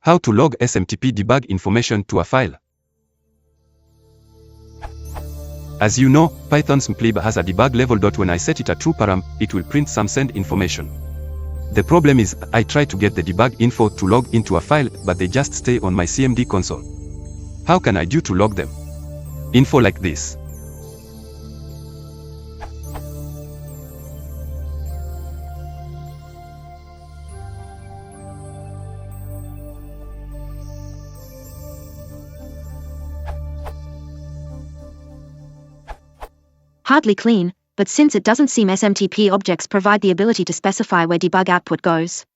How to log SMTP debug information to a file. As you know, Python smtplib has a debug level. When I set it a true param, it will print some send information. The problem is, I try to get the debug info to log into a file, but they just stay on my CMD console. How can I do to log them? Info like this. Hardly clean, but since it doesn't seem SMTP objects provide the ability to specify where debug output goes.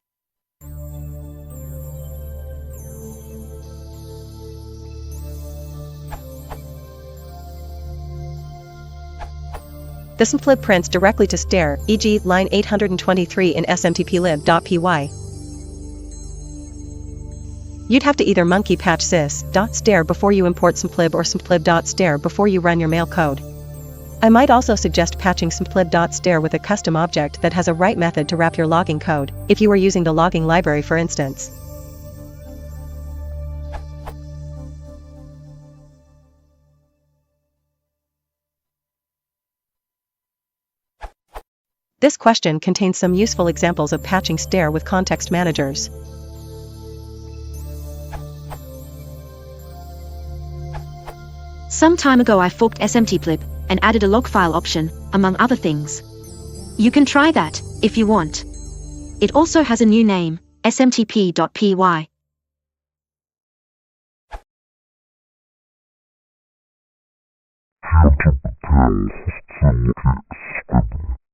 The smtplib prints directly to stare, e.g. line 823 in smtplib.py. You'd have to either monkey patch sys.stare before you import smtplib or smtplib.stare before you run your mail code. I might also suggest patching smtplib.stare with a custom object that has a write method to wrap your logging code, if you were using the logging library for instance. This question contains some useful examples of patching stare with context managers. Some time ago I forked smtplib and added a log file option, among other things. You can try that, if you want. It also has a new name, smtp.py. How to prepare a hostful script.